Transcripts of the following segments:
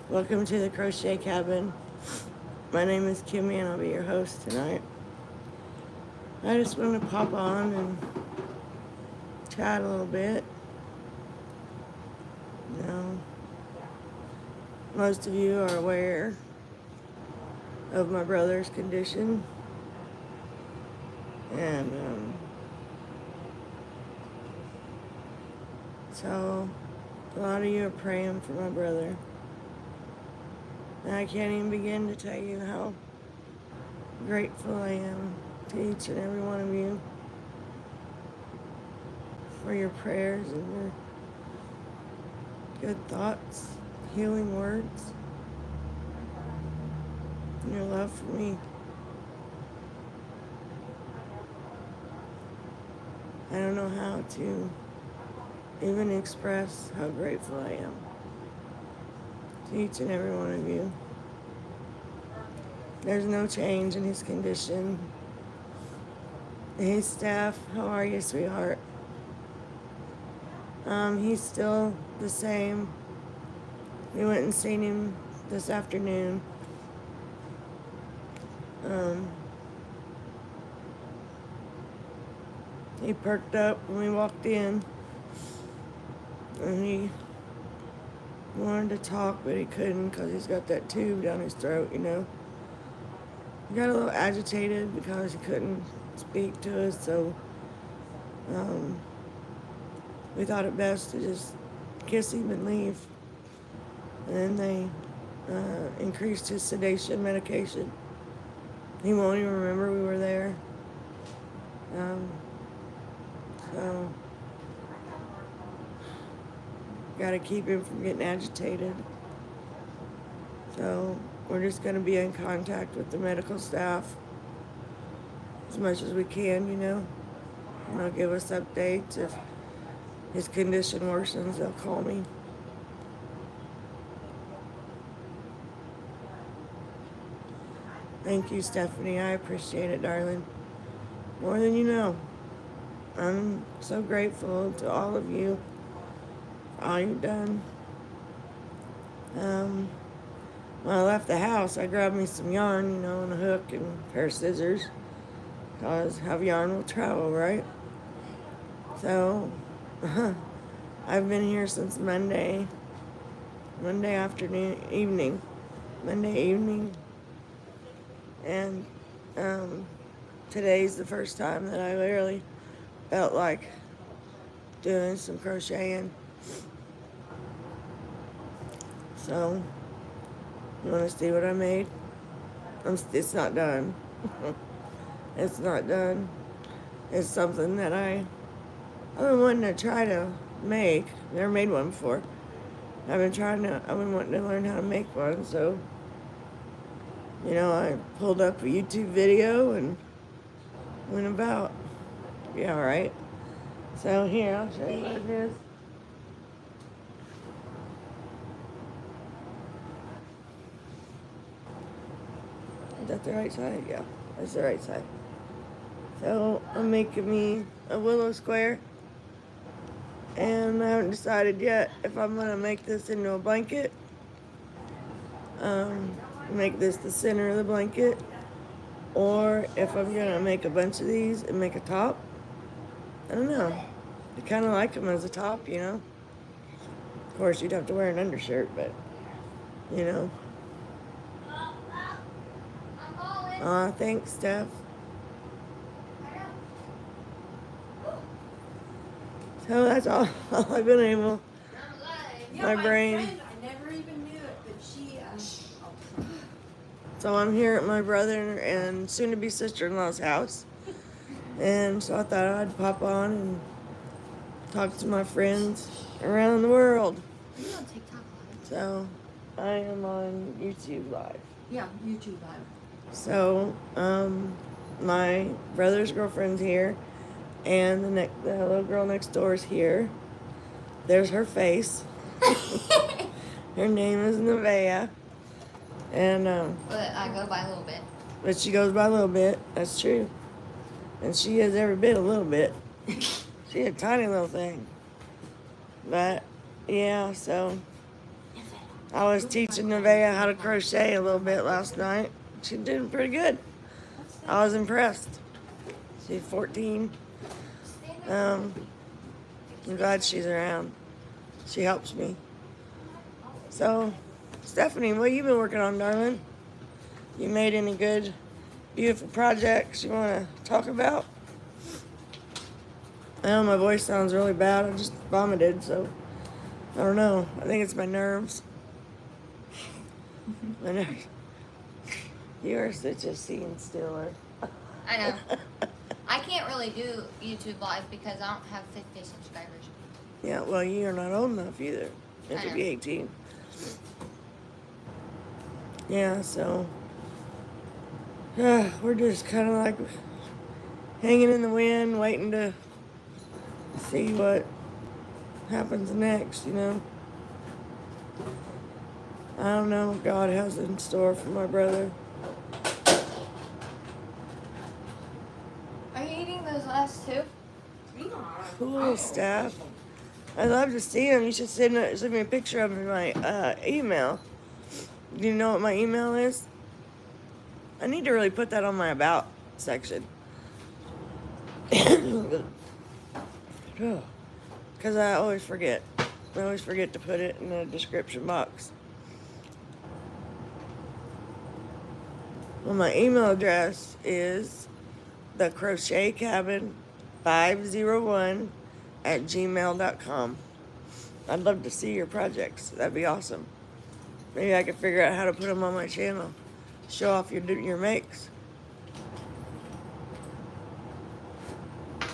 Welcome to the Crochet Cabin. My name is Kimmy and I'll be your host tonight. I just want to pop on and chat a little bit. You know, most of you are aware of my brother's condition. And so a lot of you are praying for my brother. And I can't even begin to tell you how grateful I am to each and every one of you for your prayers and your good thoughts, healing words, and your love for me. I don't know how to even express how grateful I am to each and every one of you. There's no change in his condition. Hey, Steph, how are you, sweetheart? He's still the same. We went and seen him this afternoon. He perked up when we walked in, and he wanted to talk, but he couldn't because he's got that tube down his throat, you know. He got a little agitated because he couldn't speak to us, so we thought it best to just kiss him and leave. And then they increased his sedation medication. He won't even remember we were there. So got to keep him from getting agitated. So we're just going to be in contact with the medical staff as much as we can, you know. And they'll give us updates. If his condition worsens, they'll call me. Thank you, Stephanie. I appreciate it, darling. More than you know. I'm so grateful to all of you for all you've done. When I left the house, I grabbed me some yarn, you know, and a hook and a pair of scissors, because how yarn will travel, right? So, I've been here since Monday evening, and today's the first time that I literally felt like doing some crocheting. So, you want to see what I made? It's not done. It's not done. It's something that I've been wanting to try to make. Never made one before. I've been wanting to learn how to make one, so, you know, I pulled up a YouTube video and went about. Yeah, right. So here, I'll show you what it is. Is that the right side? Yeah, that's the right side. So I'm making me a willow square. And I haven't decided yet if I'm going to make this into a blanket. Make this the center of the blanket. Or if I'm going to make a bunch of these and make a top. I don't know. I kind of like them as a top, you know. Of course, you'd have to wear an undershirt, but, you know. Thanks, Steph. So that's all I've been able. My brain. I never even knew it, but she. So I'm here at my brother and soon-to-be sister-in-law's house, and so I thought I'd pop on and talk to my friends around the world. Are you on TikTok Live? So I am on YouTube Live. Yeah, YouTube Live. So my brother's girlfriend's here, and the little girl next door is here. There's her face. Her name is Nevaeh. And But I go by a little bit. but she goes by a little bit. That's true. And she is every bit a little bit. She's a tiny little thing. But yeah, so I was teaching Nevaeh how to crochet a little bit last night. She's doing pretty good. I was impressed. She's 14. I'm glad she's around. She helps me. So, Stephanie, what you been working on, darling? You made any good, beautiful projects you want to talk about? I know my voice sounds really bad. I just vomited, so I don't know. I think it's my nerves. My nerves. You are such a scene stealer. I know. I can't really do YouTube live because I don't have 50 subscribers. Yeah, well, you're not old enough either. You have to be 18. Yeah, so we're just kind of like hanging in the wind, waiting to see what happens next, you know. I don't know what God has in store for my brother. Are you eating those last two? Cool stuff. I'd love to see him. You should send me a picture of him in my email. Do you know what my email is? I need to really put that on my about section. Because I always forget. I always forget to put it in the description box. Well, my email address is the Crochet Cabin 501 at gmail.com. I'd love to see your projects. That'd be awesome. Maybe I could figure out how to put them on my channel. Show off your makes.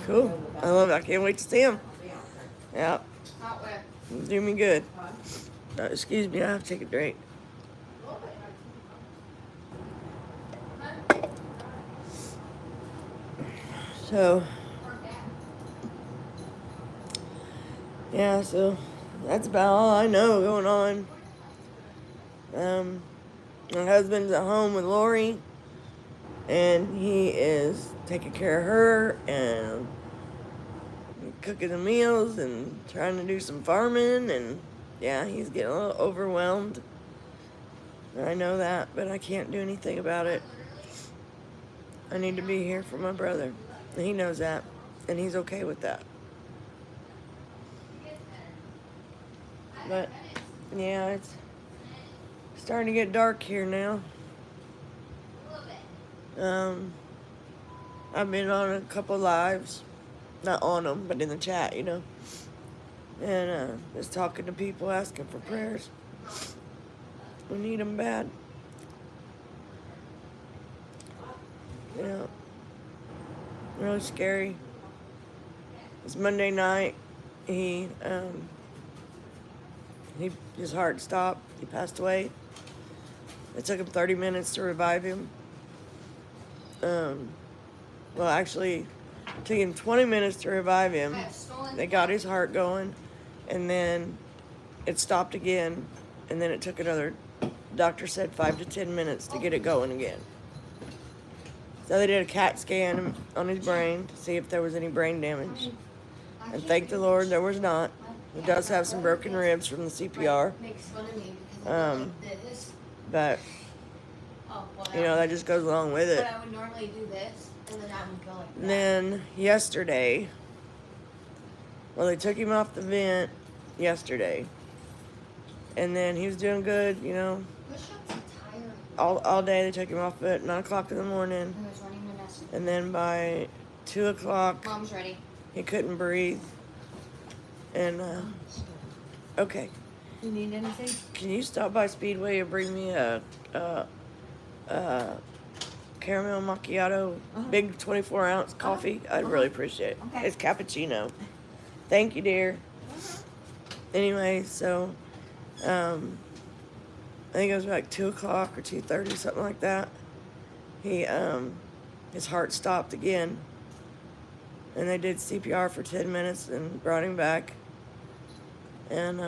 Cool. I love it. I can't wait to see them. Yeah. Do me good. Excuse me, I have to take a drink. So, yeah, so that's about all I know going on. My husband's at home with Lori, and he is taking care of her and cooking the meals and trying to do some farming, and yeah, he's getting a little overwhelmed. I know that, but I can't do anything about it. I need to be here for my brother, and he knows that, and he's okay with that. But yeah, it's starting to get dark here now. I've been on a couple lives, not on them, but in the chat, you know, and just talking to people, asking for prayers. We need them bad. Yeah, really scary. It's Monday night. His heart stopped. He passed away. It took him 30 minutes to revive him. Well, actually, it took him 20 minutes to revive him. They got his heart going, and then it stopped again, and then it took another, doctor said 5 to 10 minutes to get it going again. So they did a CAT scan on his brain to see if there was any brain damage. And thank the Lord there was not. He does have some broken ribs from the CPR. But, you know, that just goes along with it. But I would normally do this, and then I would go like that. And then yesterday, well, they took him off the vent yesterday. And then he was doing good, you know. All day they took him off at 9 o'clock in the morning. And then by 2 o'clock, Mom's ready. He couldn't breathe. And, okay. You need anything? Can you stop by Speedway and bring me a caramel macchiato, big 24-ounce coffee? I'd really appreciate it. Okay. It's cappuccino. Thank you, dear. Anyway, so, I think it was like 2 o'clock or 2:30, something like that. He, his heart stopped again. And they did CPR for 10 minutes and brought him back. And,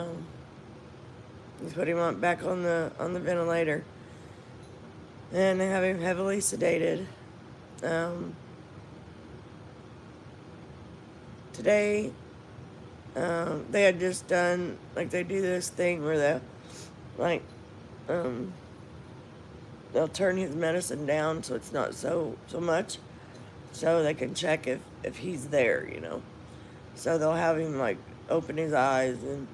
they put him back on the ventilator. And they have him heavily sedated. Today, they had just done, like they do this thing where like, they'll turn his medicine down so it's not so much, so they can check if he's there, you know. So they'll have him like open his eyes and,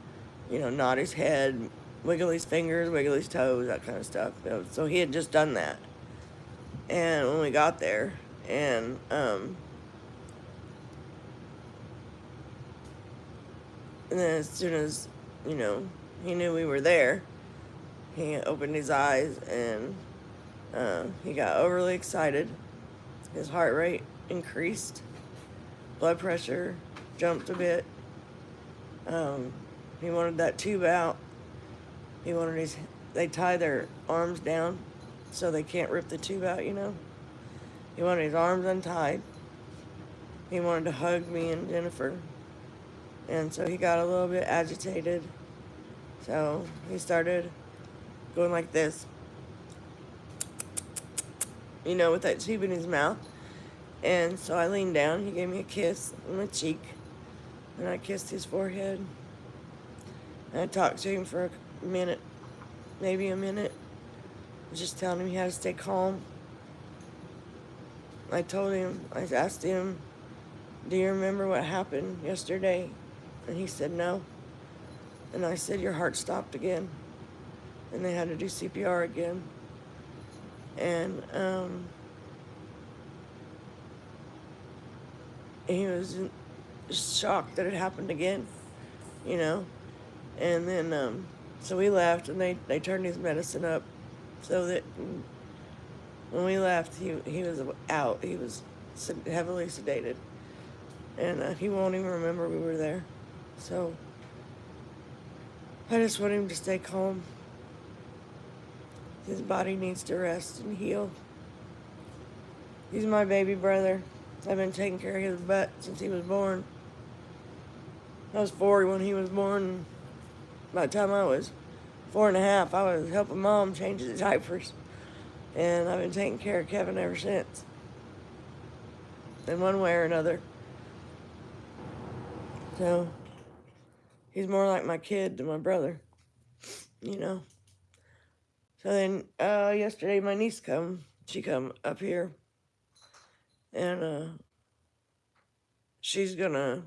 you know, nod his head, wiggle his fingers, wiggle his toes, that kind of stuff. You know, so he had just done that. And when we got there, and then as soon as, you know, he knew we were there, he opened his eyes and he got overly excited. His heart rate increased, blood pressure jumped a bit. He wanted that tube out. He wanted his, they tie their arms down so they can't rip the tube out, you know. He wanted his arms untied. He wanted to hug me and Jennifer. And so he got a little bit agitated. So he started going like this, you know, with that tube in his mouth. And so I leaned down. He gave me a kiss on my cheek. And I kissed his forehead. And I talked to him for a minute, maybe a minute, just telling him how to stay calm. I told him, I asked him, do you remember what happened yesterday? And he said no. And I said, your heart stopped again. And they had to do CPR again. And he was shocked that it happened again, you know. And then, so we left, and they turned his medicine up so that when we left, he was out. He was heavily sedated. And he won't even remember we were there. So I just want him to stay calm. His body needs to rest and heal. He's my baby brother. I've been taking care of his butt since he was born. I was 4 when he was born. By the time I was 4.5, I was helping Mom change his diapers. And I've been taking care of Kevin ever since. In one way or another. So, he's more like my kid than my brother. You know. So then, yesterday my niece she come up here. And, she's gonna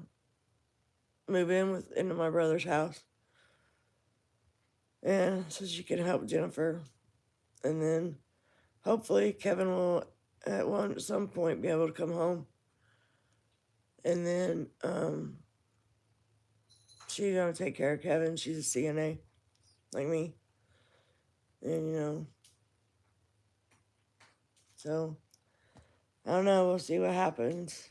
move into my brother's house. And so she can help Jennifer. And then hopefully Kevin will at some point be able to come home. And then she's gonna take care of Kevin. She's a CNA like me. And you know. So I don't know, we'll see what happens.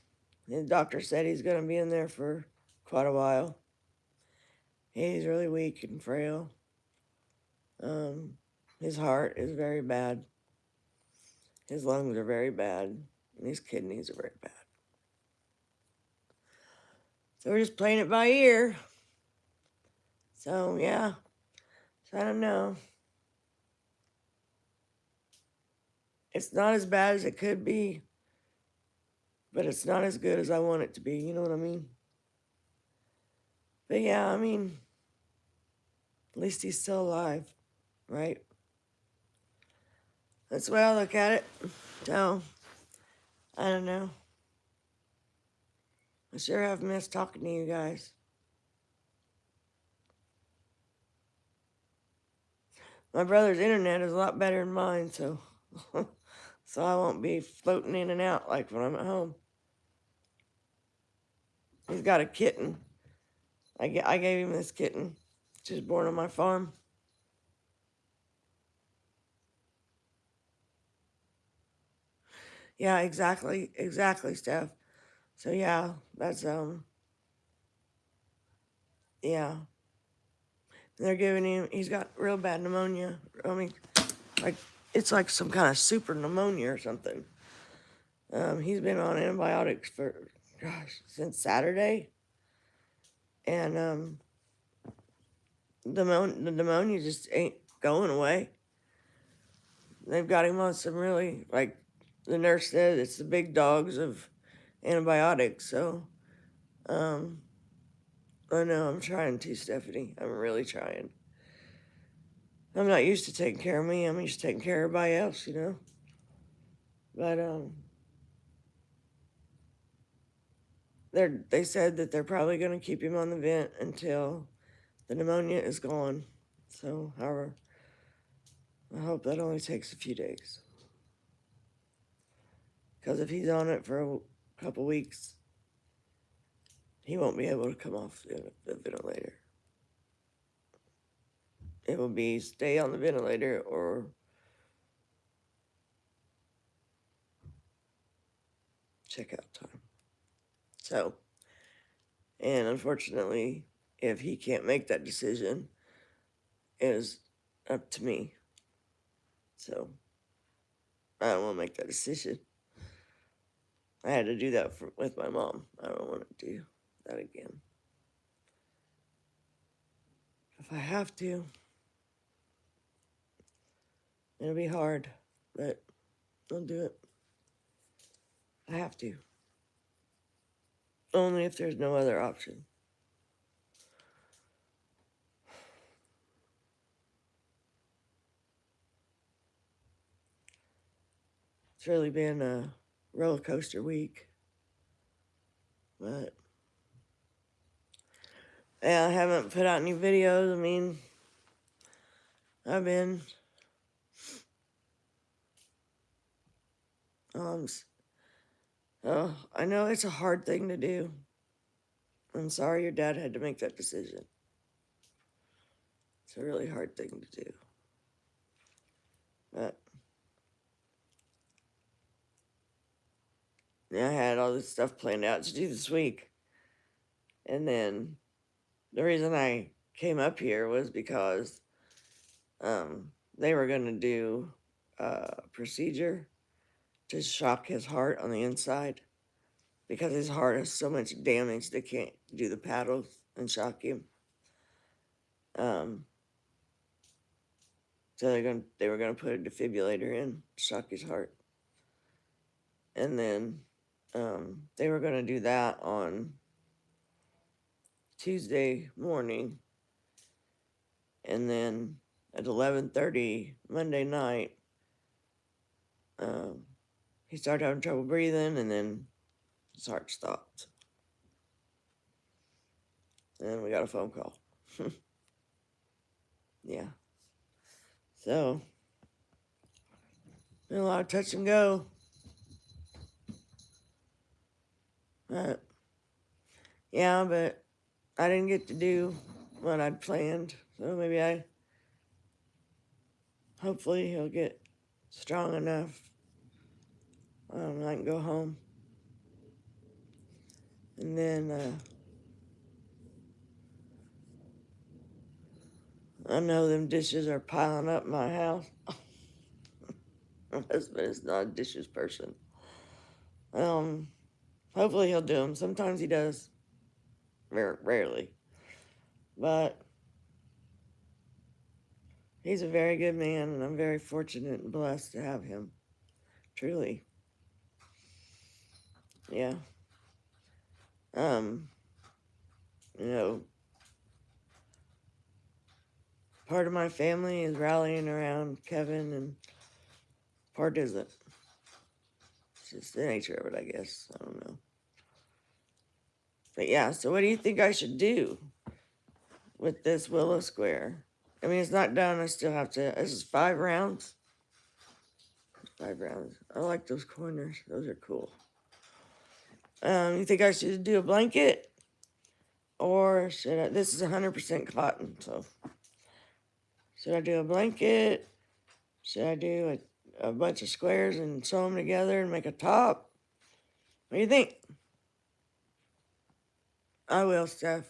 The doctor said he's gonna be in there for quite a while. He's really weak and frail. His heart is very bad. His lungs are very bad. And his kidneys are very bad. So we're just playing it by ear. So, yeah. So I don't know. It's not as bad as it could be. But it's not as good as I want it to be. You know what I mean? But yeah, I mean, at least he's still alive. Right? That's the way I look at it. So, I don't know. I sure have missed talking to you guys. My brother's internet is a lot better than mine, so so I won't be floating in and out like when I'm at home. He's got a kitten. I gave him this kitten. She was born on my farm. Yeah, exactly, Steph. So yeah, that's yeah. They're giving him. He's got real bad pneumonia. I mean, like it's like some kind of super pneumonia or something. He's been on antibiotics for, since Saturday, and the pneumonia just ain't going away. They've got him on some really, like the nurse said, it's the big dogs of antibiotics. So, I know I'm trying to, Stephanie. I'm really trying. I'm not used to taking care of me. I'm used to taking care of everybody else, But they said that they're probably going to keep him on the vent until the pneumonia is gone. So, however, I hope that only takes a few days. Because if he's on it for a couple weeks, he won't be able to come off the ventilator. It will be stay on the ventilator or checkout time. So, and unfortunately, if he can't make that decision, it is up to me. So, I don't want to make that decision. I had to do that with my mom. I don't want to do that again. If I have to, it'll be hard, but I'll do it. I have to. Only if there's no other option. It's really been a roller coaster week. But yeah, I haven't put out any videos. I mean, I've been oh, I know it's a hard thing to do. I'm sorry your dad had to make that decision. It's a really hard thing to do. But yeah, I had all this stuff planned out to do this week. And then the reason I came up here was because they were going to do a procedure to shock his heart on the inside because his heart has so much damage they can't do the paddles and shock him. So they were gonna put a defibrillator in to shock his heart, and then they were gonna do that on Tuesday morning, and then at 11:30 Monday night, he started having trouble breathing, and then his heart stopped, and we got a phone call. Yeah. So, been a lot of touch and go. But, yeah, but I didn't get to do what I'd planned. So maybe hopefully he'll get strong enough. I can go home. And then, I know them dishes are piling up in my house. My husband is not a dishes person. Hopefully he'll do them. Sometimes he does. Rarely. But he's a very good man, and I'm very fortunate and blessed to have him. Truly. Yeah. You know, part of my family is rallying around Kevin, and part isn't. It's just the nature of it, I guess. I don't know. But yeah, so what do you think I should do with this willow square? I mean, it's not done. I still have to. This is 5 rounds. 5 rounds. I like those corners. Those are cool. You think I should do a blanket? Or should I? This is 100% cotton, so. Should I do a blanket? Should I do a bunch of squares and sew them together and make a top? What do you think? I will, Steph.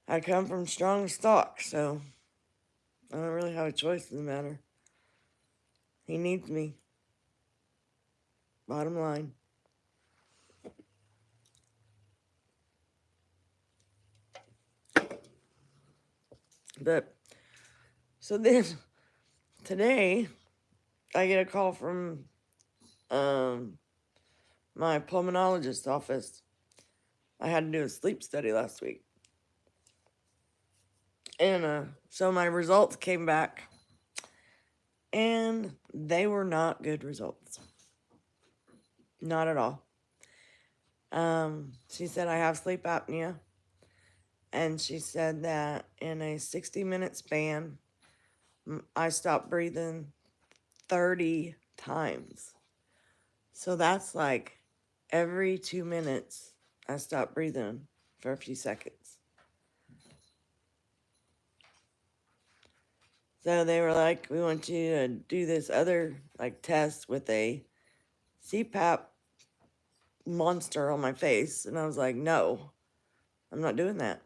I come from strong stock, so I don't really have a choice in the matter. He needs me. Bottom line. But, so then, today, I get a call from my pulmonologist's office. I had to do a sleep study last week. And so my results came back, and they were not good results. Not at all. She said I have sleep apnea, and she said that in a 60-minute span, I stopped breathing 30 times. So that's like every 2 minutes, I stop breathing for a few seconds. So they were like, we want you to do this other like test with a CPAP monster on my face. And I was like, no, I'm not doing that.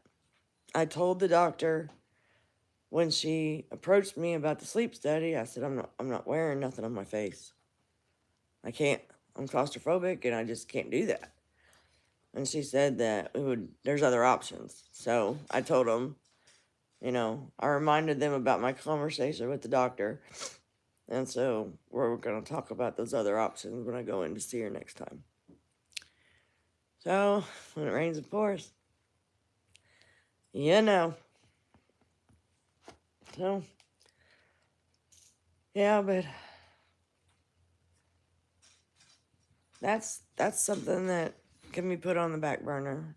I told the doctor when she approached me about the sleep study, I said, I'm not wearing nothing on my face. I can't. I'm claustrophobic and I just can't do that. And she said that there's other options. So I told them, I reminded them about my conversation with the doctor. And so we're going to talk about those other options when I go in to see her next time. So when it rains, it pours. So, yeah, but that's something that can be put on the back burner.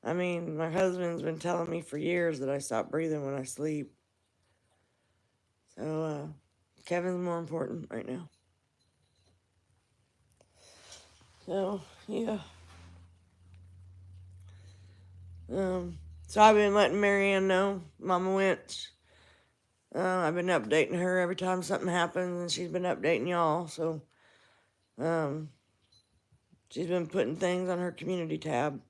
I mean, my husband's been telling me for years that I stop breathing when I sleep. So, Kevin's more important right now. So, yeah. So I've been letting Marianne know, Mama Winch. I've been updating her every time something happens, and she's been updating y'all. So, she's been putting things on her community tab.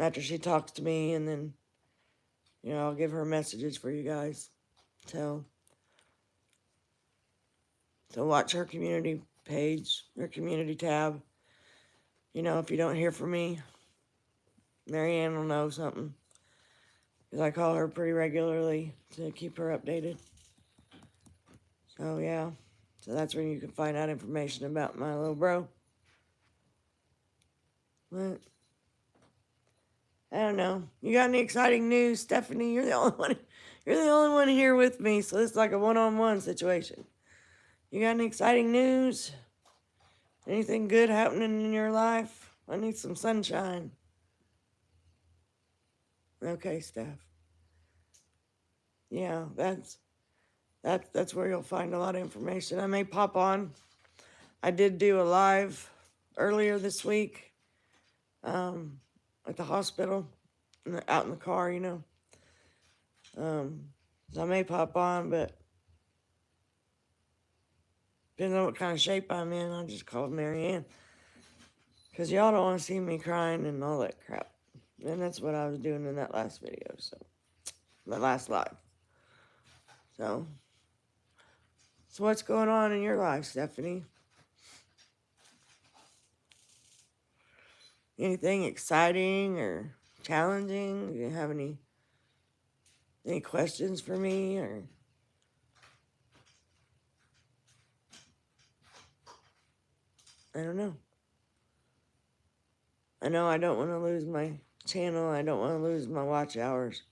After she talks to me, and then, I'll give her messages for you guys. So watch her community page, her community tab. If you don't hear from me, Marianne will know something. Because I call her pretty regularly to keep her updated. So, yeah. So that's where you can find out information about my little bro. But I don't know. You got any exciting news, Stephanie? You're the only one. You're the only one here with me, so it's like a one-on-one situation. You got any exciting news? Anything good happening in your life? I need some sunshine. Okay, Steph. Yeah, that's where you'll find a lot of information. I may pop on. I did do a live earlier this week, at the hospital, out in the car, So I may pop on, but depending on what kind of shape I'm in, I'll just call Marianne. Because y'all don't want to see me crying and all that crap. And that's what I was doing in that last video, so. That last live. So what's going on in your life, Stephanie? Anything exciting or challenging? Do you have any questions for me, or? I don't know. I know I don't want to lose my channel. I don't want to lose my watch hours.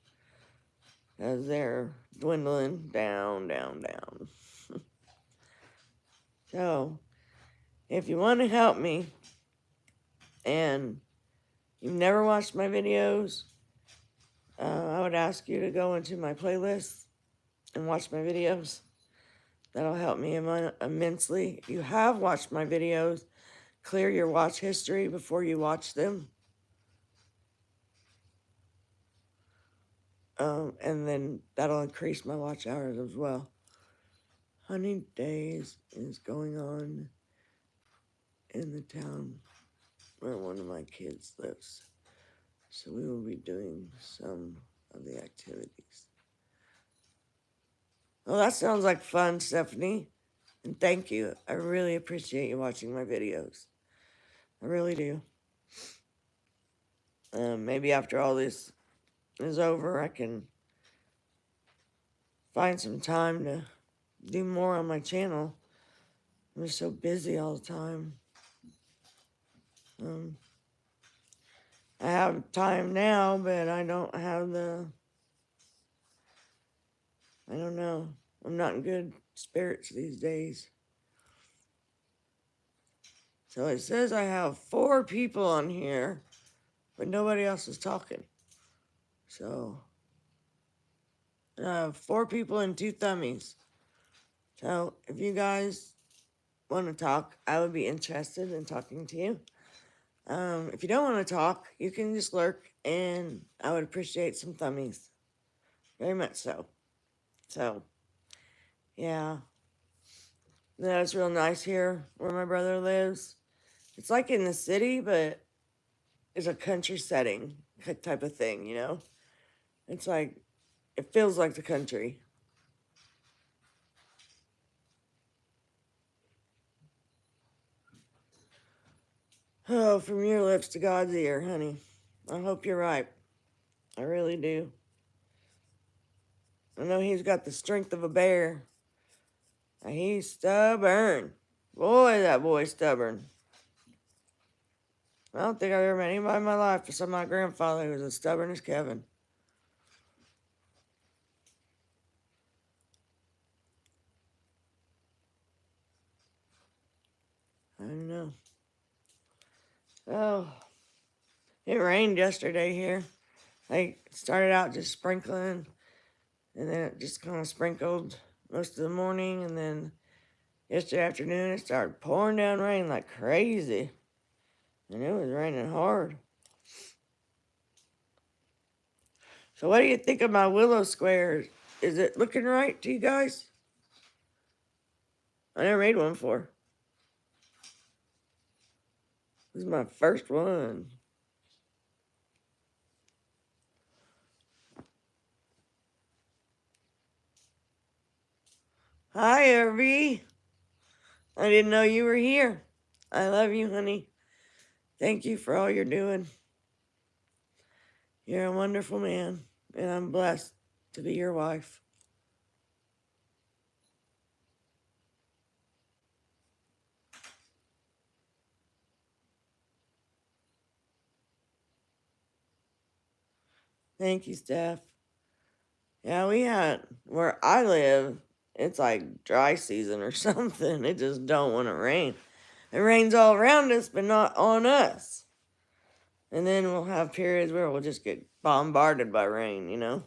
Because they're dwindling down. So, if you want to help me, and you've never watched my videos, I would ask you to go into my playlist and watch my videos. That'll help me immensely. If you have watched my videos, clear your watch history before you watch them. And then that'll increase my watch hours as well. Hunting Days is going on in the town where one of my kids lives. So we will be doing some of the activities. Well, that sounds like fun, Stephanie. And thank you. I really appreciate you watching my videos. I really do. Maybe after all this is over, I can find some time to do more on my channel. I'm just so busy all the time. I have time now, but I don't I don't know. I'm not in good spirits these days. So it says I have 4 people on here, but nobody else is talking. So I have 4 people and 2 thummies. So if you guys want to talk, I would be interested in talking to you. If you don't want to talk, you can just lurk, and I would appreciate some thummies. Very much so. So, yeah. That's real nice here where my brother lives. It's like in the city, but it's a country setting type of thing, you know? It's like, it feels like the country. Oh, from your lips to God's ear, honey. I hope you're right. I really do. I know he's got the strength of a bear. And he's stubborn. Boy, that boy's stubborn. I don't think I've ever met anybody in my life besides my grandfather who was as stubborn as Kevin. I don't know. Oh, it rained yesterday here. Like, it started out just sprinkling, and then it just kind of sprinkled most of the morning, and then yesterday afternoon it started pouring down rain like crazy. And it was raining hard. So what do you think of my willow square? Is it looking right to you guys? I never made one before. This is my first one. Hi, Irby. I didn't know you were here. I love you, honey. Thank you for all you're doing. You're a wonderful man, and I'm blessed to be your wife. Thank you, Steph. Yeah, we had, where I live, it's like dry season or something. It just don't want to rain. It rains all around us, but not on us. And then we'll have periods where we'll just get bombarded by rain, you know?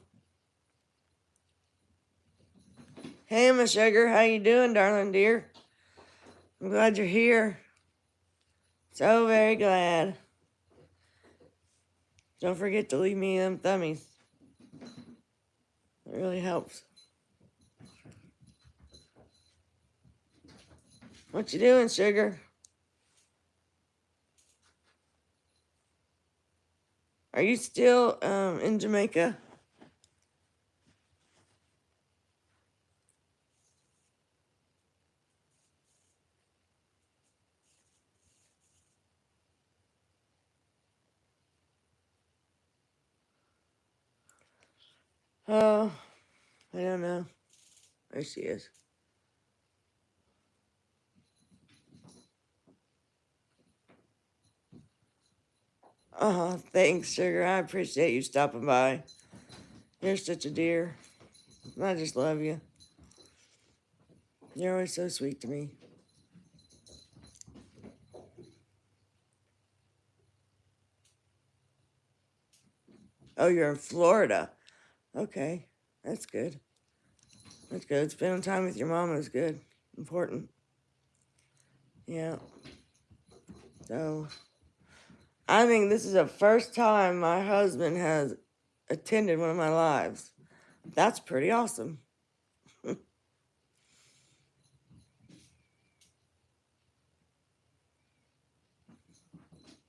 Hey, Miss Sugar, how you doing, darling dear? I'm glad you're here. So very glad. Don't forget to leave me them thummies. It really helps. What you doing, Sugar? Are you still in Jamaica? Oh, I don't know. There she is. Oh, thanks, Sugar. I appreciate you stopping by. You're such a dear. I just love you. You're always so sweet to me. Oh, you're in Florida. Okay, that's good. That's good. Spending time with your mama is good. Important. Yeah. So, I think this is the first time my husband has attended one of my lives. That's pretty awesome.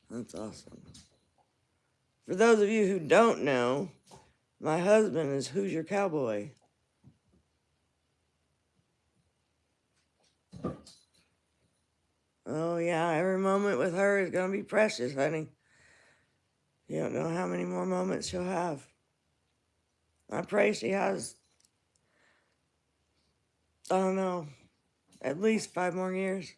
That's awesome. For those of you who don't know, my husband is Who's Your Cowboy? Oh, yeah, every moment with her is going to be precious, honey. You don't know how many more moments she'll have. I pray she has, I don't know, at least 5 more years.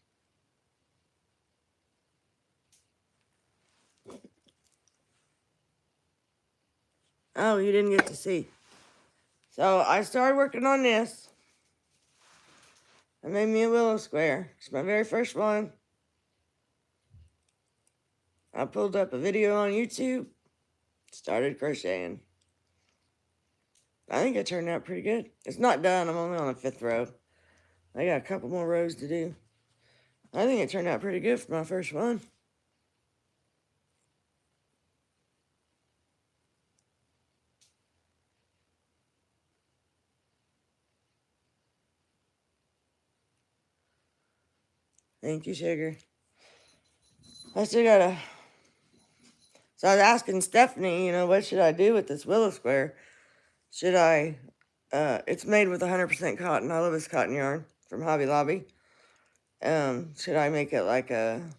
Oh, you didn't get to see. So I started working on this. I made me a willow square. It's my very first one. I pulled up a video on YouTube, started crocheting. I think it turned out pretty good. It's not done. I'm only on the 5th row. I got a couple more rows to do. I think it turned out pretty good for my first one. Thank you, sugar. I still gotta. So I was asking Stephanie, what should I do with this willow square? Should I? It's made with 100% cotton. I love this cotton yarn from Hobby Lobby. Should I make it like a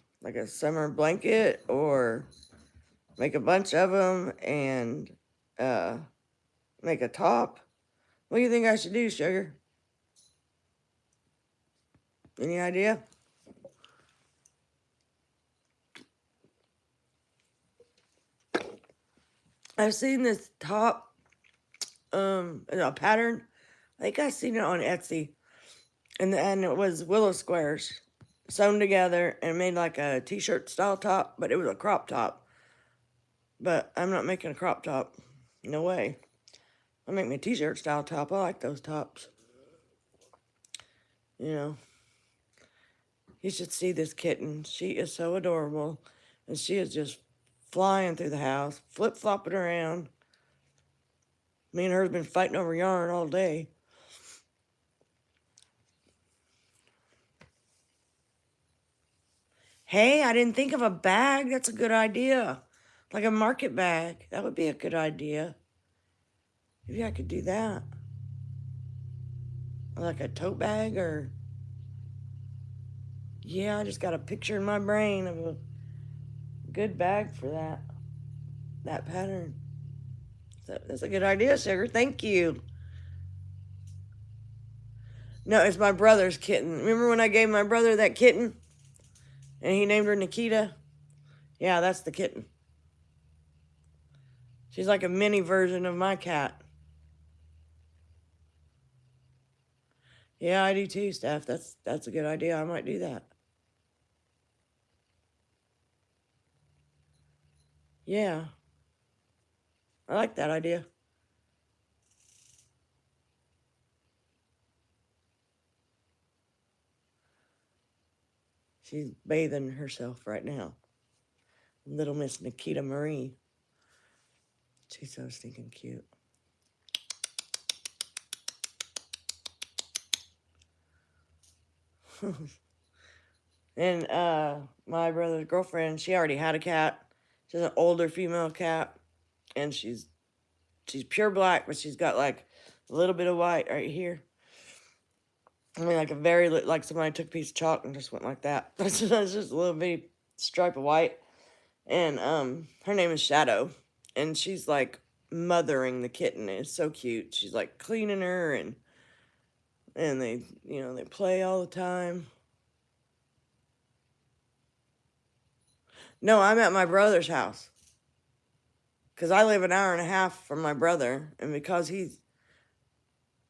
summer blanket, or make a bunch of them and make a top? What do you think I should do, sugar? Any idea? I've seen this top, a pattern. I think I've seen it on Etsy, and it was willow squares sewn together and made like a t-shirt style top, but it was a crop top. But I'm not making a crop top. No way. I'll make me a t-shirt style top. I like those tops. You should see this kitten. She is so adorable, and she is just flying through the house, flip-flopping around. Me and her have been fighting over yarn all day. Hey, I didn't think of a bag. That's a good idea. Like a market bag. That would be a good idea. Maybe I could do that. Like a tote bag, or... Yeah, I just got a picture in my brain of a good bag for that pattern. So that's a good idea, sugar. Thank you. No, it's my brother's kitten. Remember when I gave my brother that kitten? And he named her Nikita? Yeah, that's the kitten. She's like a mini version of my cat. Yeah, I do too, Steph. That's a good idea. I might do that. Yeah. I like that idea. She's bathing herself right now. Little Miss Nikita Marie. She's so stinking cute. And my brother's girlfriend, she already had a cat. She's an older female cat, and she's pure black, but she's got like a little bit of white right here. I mean, like a very, like somebody took a piece of chalk and just went like that. That's just a little bitty stripe of white. And her name is Shadow, and she's like mothering the kitten. It's so cute. She's like cleaning her, and they, they play all the time. No, I'm at my brother's house, because I live an hour and a half from my brother, and because he's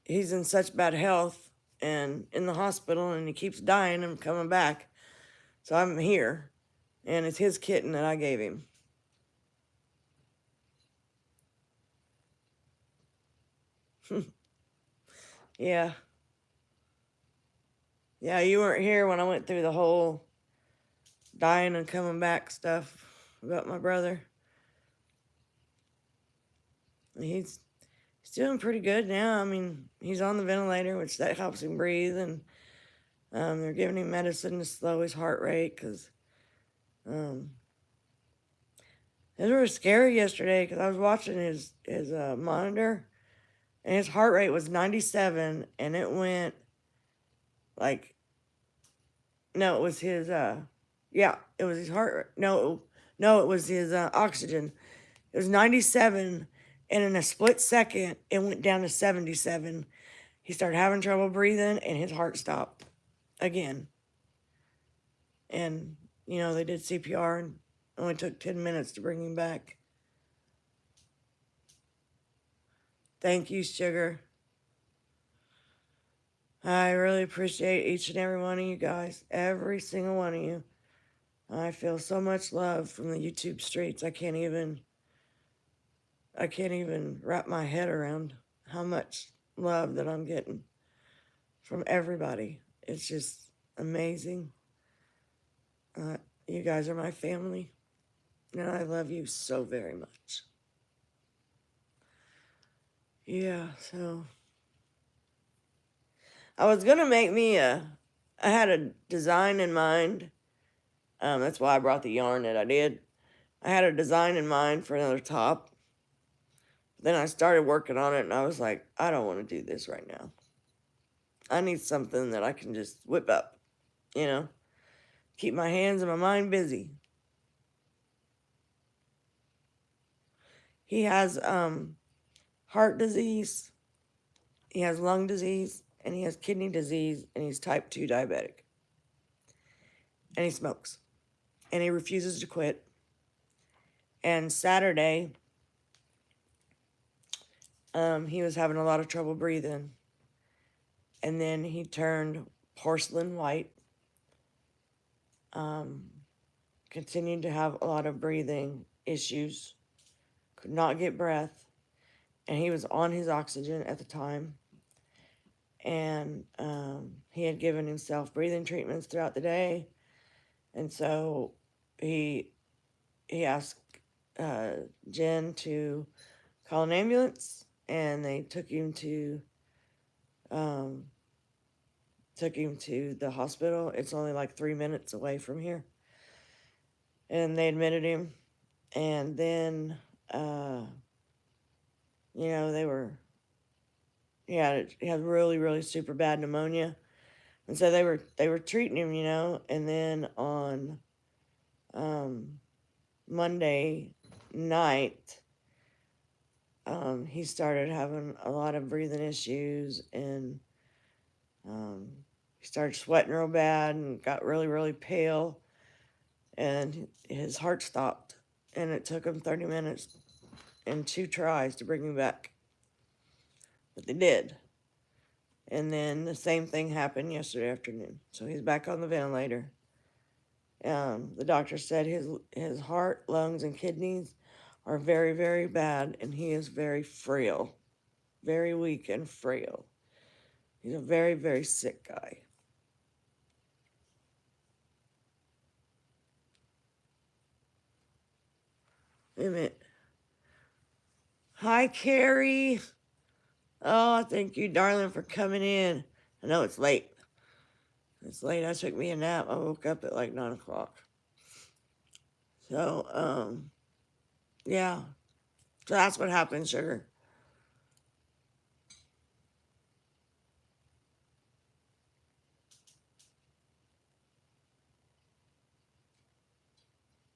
in such bad health and in the hospital, and he keeps dying and coming back, so I'm here, and it's his kitten that I gave him. Yeah. Yeah, you weren't here when I went through the whole dying and coming back stuff about my brother. He's doing pretty good now. I mean, he's on the ventilator, which that helps him breathe, and they're giving him medicine to slow his heart rate, because it was really scary yesterday, because I was watching his monitor, and his heart rate was 97, and it went like, no, it was his, yeah, it was his heart rate. No, it was his oxygen. It was 97, and in a split second, it went down to 77. He started having trouble breathing, and his heart stopped again. And, they did CPR, and it only took 10 minutes to bring him back. Thank you, Sugar. I really appreciate each and every one of you guys. Every single one of you. I feel so much love from the YouTube streets. I can't even wrap my head around how much love that I'm getting from everybody. It's just amazing. Uh, you guys are my family, and I love you so very much. Yeah, so I was gonna make me I had a design in mind. That's why I brought the yarn that I did. I had a design in mind for another top. Then I started working on it, and I was like, I don't want to do this right now. I need something that I can just whip up, you know, keep my hands and my mind busy. He has heart disease, he has lung disease, and he has kidney disease, and he's type 2 diabetic. And he smokes, and he refuses to quit. And Saturday, he was having a lot of trouble breathing. And then he turned porcelain white, continued to have a lot of breathing issues, could not get breath, and he was on his oxygen at the time. And he had given himself breathing treatments throughout the day. And so he asked Jen to call an ambulance, and they took him to the hospital. It's only like 3 minutes away from here. And they admitted him. And then, he had really, really super bad pneumonia. And so they were treating him, and then on Monday night, he started having a lot of breathing issues, and he started sweating real bad and got really, really pale, and his heart stopped, and it took him 30 minutes and 2 tries to bring him back, but they did. And then the same thing happened yesterday afternoon, so he's back on the ventilator. The doctor said his heart, lungs, and kidneys are very, very bad, and he is very frail, very weak and frail. He's a very, very sick guy. Wait a minute. Hi, Carrie. Oh, thank you, darling, for coming in. I know it's late. It's late. I took me a nap. I woke up at like 9 o'clock. So, yeah. So that's what happened, sugar.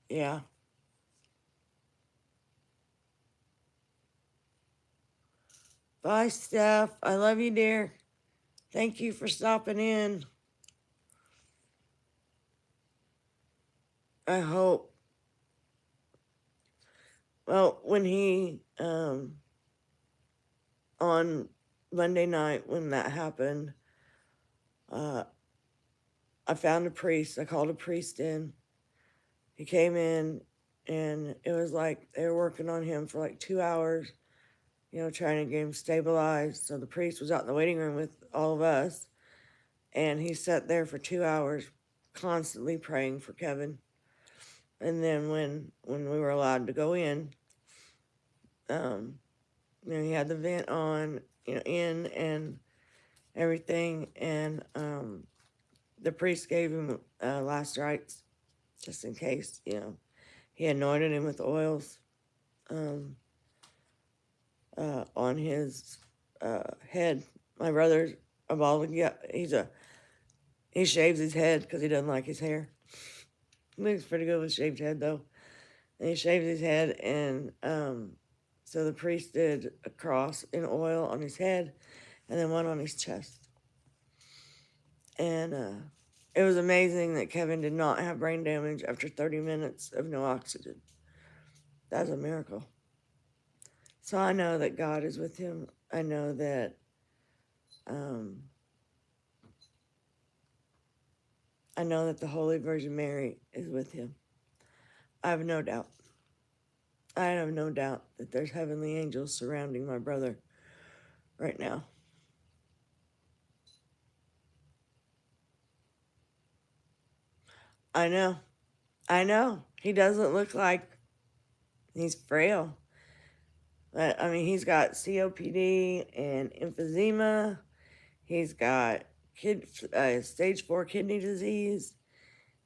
Yeah. Bye, Steph. I love you, dear. Thank you for stopping in. I hope. Well, when he, on Monday night, when that happened, I found a priest. I called a priest in. He came in, and it was like they were working on him for like 2 hours, trying to get him stabilized. So the priest was out in the waiting room with all of us, and he sat there for 2 hours constantly praying for Kevin. And then when we were allowed to go in, he had the vent on, in and everything, and the priest gave him last rites, just in case, he anointed him with oils on his head. My brother's a bald, yeah, he shaves his head because he doesn't like his hair. He looks pretty good with shaved head, though. And he shaved his head, and so the priest did a cross in oil on his head, and then one on his chest. And it was amazing that Kevin did not have brain damage after 30 minutes of no oxygen. That's a miracle. So I know that God is with him I know that um, the Holy Virgin Mary is with him. I have no doubt. I have no doubt that there's heavenly angels surrounding my brother right now. I know. I know. He doesn't look like he's frail. But, I mean, he's got COPD and emphysema. He's got stage 4 kidney disease.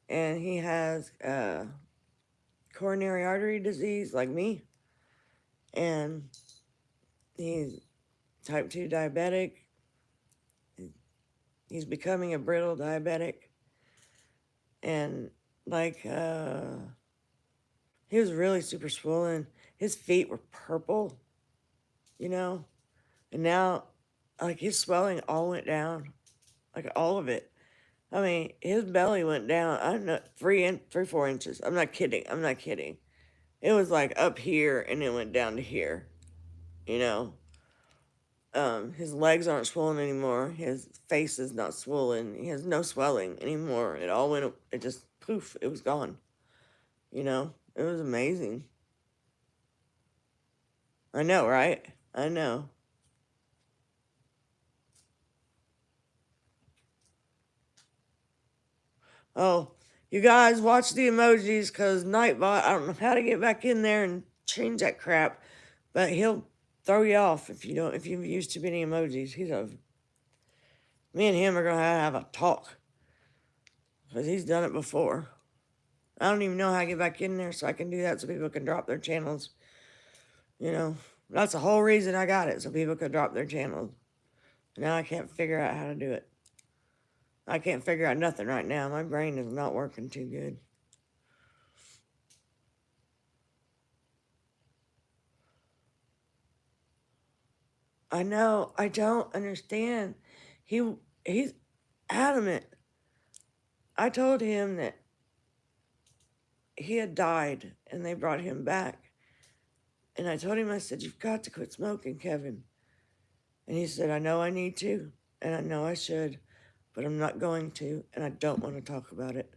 And he has coronary artery disease like me. And he's type 2 diabetic. He's becoming a brittle diabetic. And, like, he was really super swollen. His feet were purple, you know? And now, like, his swelling all went down. Like, all of it. I mean, his belly went down, I don't know, 4 inches. I'm not kidding. I'm not kidding. It was, like, up here, and it went down to here, you know? His legs aren't swollen anymore. His face is not swollen. He has no swelling anymore. It all went, it just, poof, it was gone. You know? It was amazing. I know, right? I know. Oh, you guys watch the emojis because Nightbot, I don't know how to get back in there and change that crap, but he'll throw you off if you've used too many emojis. Me and him are going to have a talk because he's done it before. I don't even know how to get back in there so I can do that so people can drop their channels. You know, that's the whole reason I got it, so people could drop their channels. Now I can't figure out how to do it. I can't figure out nothing right now. My brain is not working too good. I know. I don't understand. He's adamant. I told him that he had died and they brought him back. And I told him, I said, "You've got to quit smoking, Kevin." And he said, "I know I need to, and I know I should, but I'm not going to, and I don't want to talk about it."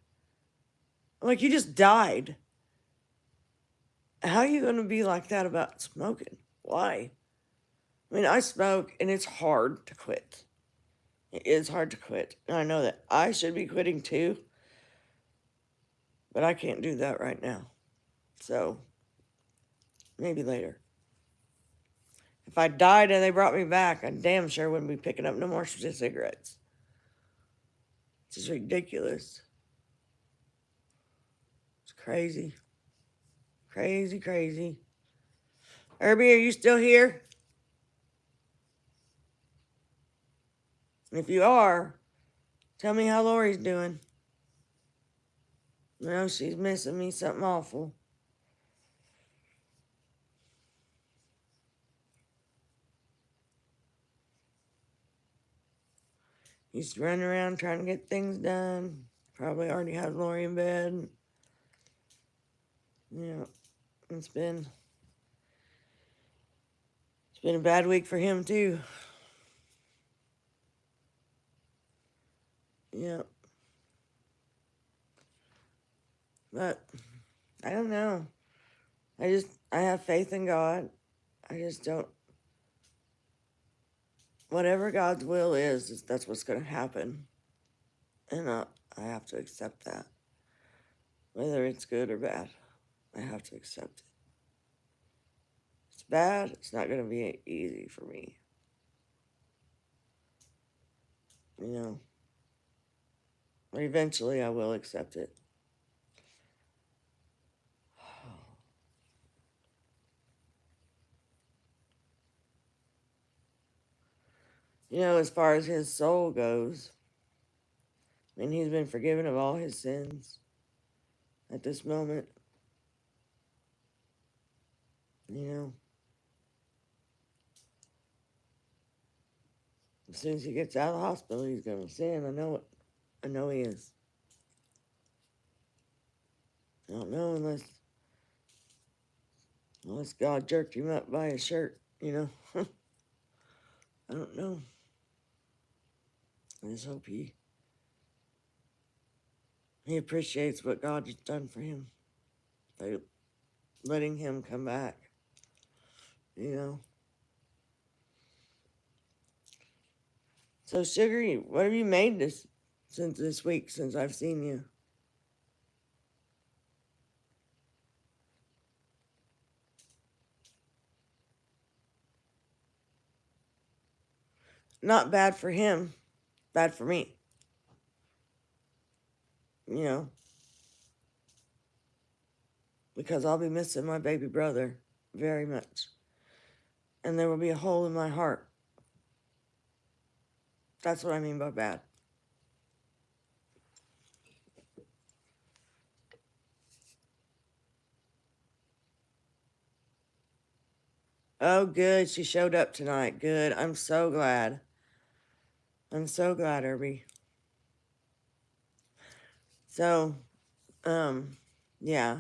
I'm like, "You just died. How are you going to be like that about smoking? Why?" I mean, I smoke, and it's hard to quit. It is hard to quit. And I know that I should be quitting too, but I can't do that right now. So, maybe later. If I died and they brought me back, I damn sure wouldn't be picking up no more cigarettes. It's just ridiculous. It's crazy. Crazy, crazy. Herbie, are you still here? If you are, tell me how Lori's doing. I know she's missing me something awful. He's running around trying to get things done. Probably already has Lori in bed. Yeah, it's been a bad week for him too. Yeah. But I don't know. I have faith in God. I just don't. Whatever God's will is that's what's going to happen. And I have to accept that. Whether it's good or bad, I have to accept it. It's bad, it's not going to be easy for me. You know. But eventually I will accept it. You know, as far as his soul goes, I mean, he's been forgiven of all his sins at this moment. You know, as soon as he gets out of the hospital, he's going to sin. I know it. I know he is. I don't know unless God jerked him up by his shirt, you know. I don't know. I just hope he appreciates what God has done for him by letting him come back. You know. So, Sugar, what have you made since this week since I've seen you? Not bad for him, bad for me. You know, because I'll be missing my baby brother very much. And there will be a hole in my heart. That's what I mean by bad. Oh, good. She showed up tonight. Good. I'm so glad. I'm so glad, Herbie. So, yeah.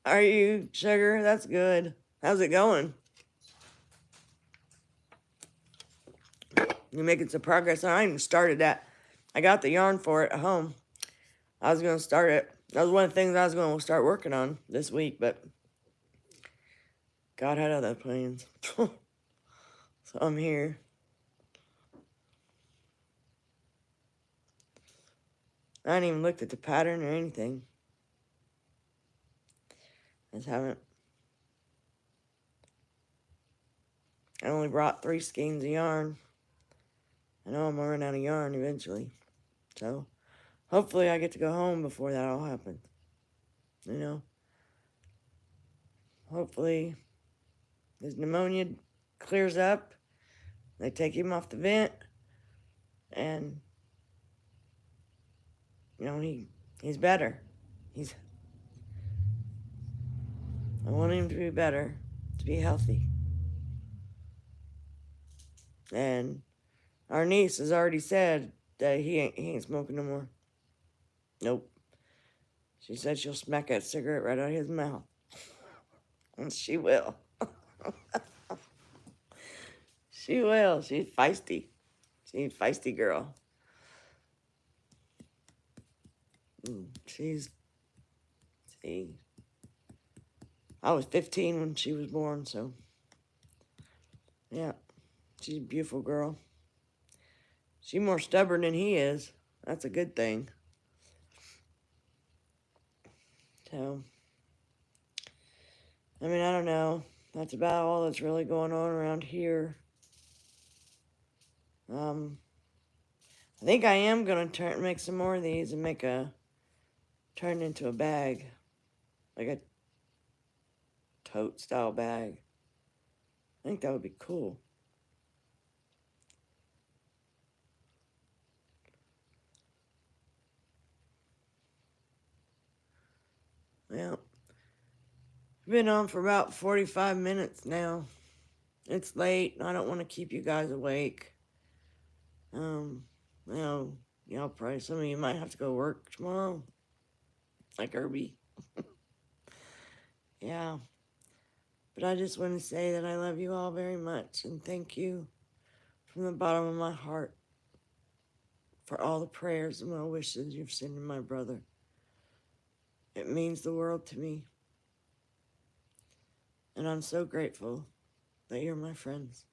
Are you, Sugar? That's good. How's it going? You making some progress? I even started that. I got the yarn for it at home. I was going to start it. That was one of the things I was going to start working on this week, but God had other plans. So I'm here. I haven't even looked at the pattern or anything. I just haven't. I only brought 3 skeins of yarn. I know I'm going to run out of yarn eventually. So hopefully I get to go home before that all happens. You know? Hopefully his pneumonia clears up. They take him off the vent. And, you know, he's better. I want him to be better, to be healthy. And our niece has already said that he ain't smoking no more. Nope. She said she'll smack that cigarette right out of his mouth. And she will. She will. She's feisty. She's a feisty girl. See, I was 15 when she was born, so yeah, she's a beautiful girl. She's more stubborn than he is. That's a good thing. So, I mean, I don't know. That's about all that's really going on around here. I think I am gonna make some more of these and turn into a bag, like a tote style bag. I think that would be cool. Yeah. I've been on for about 45 minutes now. It's late. I don't want to keep you guys awake. Probably some of you might have to go work tomorrow. Like Herbie. Yeah. But I just want to say that I love you all very much and thank you from the bottom of my heart for all the prayers and well wishes you've sent my brother. It means the world to me. And I'm so grateful that you're my friends.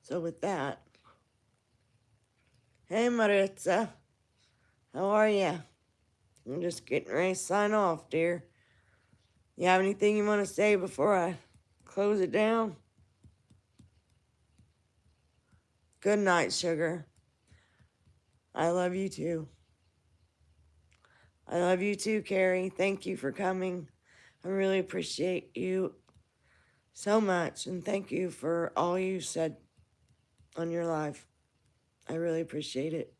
So with that, hey Maritza, how are ya? I'm just getting ready to sign off, dear. You have anything you want to say before I close it down? Good night, Sugar. I love you too. I love you too, Carrie. Thank you for coming. I really appreciate you so much. And thank you for all you said on your live. I really appreciate it.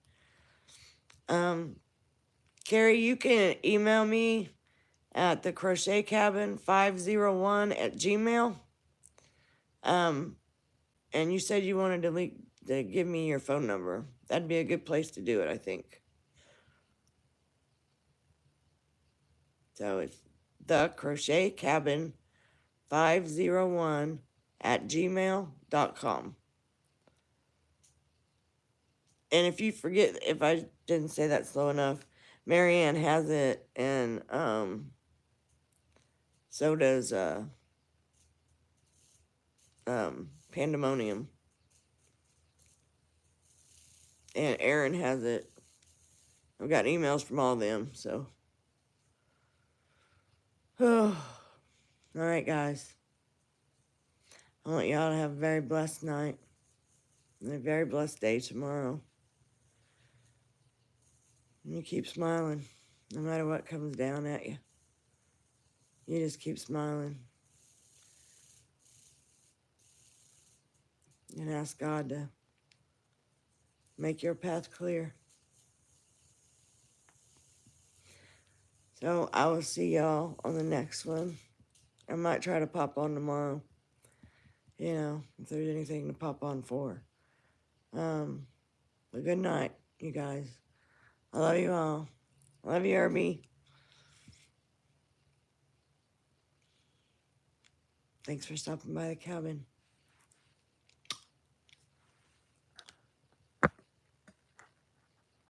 Carrie, you can email me at the Crochet Cabin 501 at Gmail. And you said you wanted to give me your phone number. That'd be a good place to do it, I think. So it's the Crochet Cabin 501@gmail.com. And if you forget, if I didn't say that slow enough, Marianne has it, and so does Pandemonium, and Aaron has it. I've got emails from all of them, so. All right, guys. I want y'all to have a very blessed night and a very blessed day tomorrow. And you keep smiling, no matter what comes down at you. You just keep smiling and ask God to make your path clear. So I will see y'all on the next one. I might try to pop on tomorrow, you know, if there's anything to pop on for. But good night, you guys. I love you all. I love you, Herbie. Thanks for stopping by the cabin.